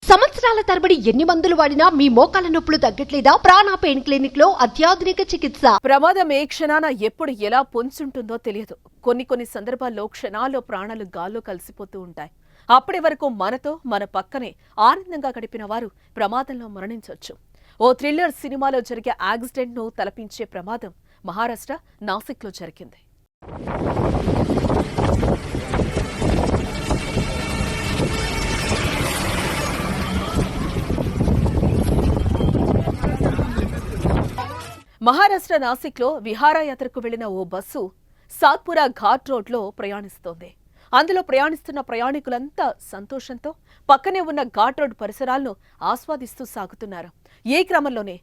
సంవత్సరాల తరబడి ఎన్ని మందులు వాడినా మీ మోకాల నొప్పులు తగ్గట్లేదా? ప్రాణ పెయిన్ క్లినిక్ లో అత్యాధునిక చికిత్స. ప్రమాదం ఏ క్షణాన ఎప్పుడు ఎలా పొంచుంటుందో తెలియదు. కొన్ని సందర్భాల్లో క్షణాల్లో ప్రాణాలు గాల్లో కలిసిపోతూ ఉంటాయి. అప్పటి వరకు మనతో మన పక్కనే ఆనందంగా గడిపిన వారు ప్రమాదంలో మరణించవచ్చు. ఓ థ్రిల్లర్ సినిమాలో జరిగే యాక్సిడెంట్ ను తలపించే ప్రమాదం మహారాష్ట్ర నాసిక్లో జరిగింది. మహారాష్ట్ర నాసిక్లో విహారయాత్రకు వెళ్లిన ఓ బస్సు సాత్పురా ఘాట్ రోడ్లో ప్రయాణిస్తోంది. అందులో ప్రయాణిస్తున్న ప్రయాణికులంతా సంతోషంతో పక్కనే ఉన్న ఘాట్ రోడ్ పరిసరాలను ఆస్వాదిస్తూ సాగుతున్నారు. ఈ క్రమంలోనే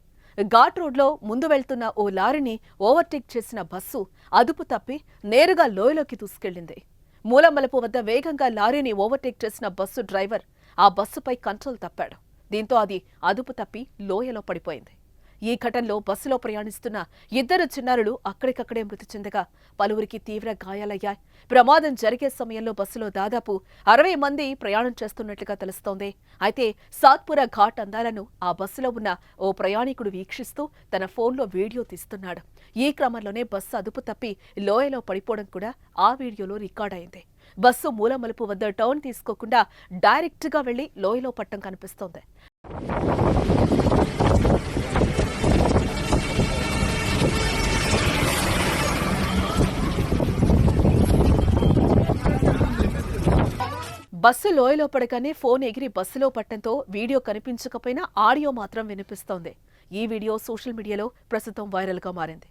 ఘాట్ రోడ్లో ముందు వెళ్తున్న ఓ లారీని ఓవర్టేక్ చేసిన బస్సు అదుపు తప్పి నేరుగా లోయలోకి దూసుకెళ్లింది. మూలమలుపు వద్ద వేగంగా లారీని ఓవర్టేక్ చేసిన బస్సు డ్రైవర్ ఆ బస్సుపై కంట్రోల్ తప్పాడు. దీంతో అది అదుపు తప్పి లోయలో పడిపోయింది. ఈ ఘటనలో బస్సులో ప్రయాణిస్తున్న 2 చిన్నారులు అక్కడికక్కడే మృతి చెందగా పలువురికి తీవ్ర గాయాలయ్యాయి. ప్రమాదం జరిగే సమయంలో బస్సులో దాదాపు 60 మంది ప్రయాణం చేస్తున్నట్లుగా తెలుస్తోంది. అయితే సాత్పురా ఘాట్ అందాలను ఆ బస్సులో ఉన్న ఓ ప్రయాణికుడు వీక్షిస్తూ తన ఫోన్లో వీడియో తీస్తున్నాడు. ఈ క్రమంలోనే బస్సు అదుపు తప్పి లోయలో పడిపోవడం కూడా ఆ వీడియోలో రికార్డైంది. బస్సు మూలమలుపు వద్ద టర్న్ తీసుకోకుండా డైరెక్ట్గా వెళ్లి లోయలో పట్టం కనిపిస్తోంది. బస్సు లోయలో పడగానే ఫోన్ ఎగిరి బస్సులో పట్టడంతో వీడియో కనిపించకపోయినా ఆడియో మాత్రం వినిపిస్తోంది. ఈ వీడియో సోషల్ మీడియాలో ప్రస్తుతం వైరల్గా మారింది.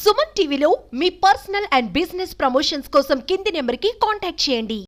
సుమన్ టీవీలో మీ పర్సనల్ అండ్ బిజినెస్ ప్రమోషన్స్ కోసం కింది నెంబర్కి కాంటాక్ట్ చేయండి.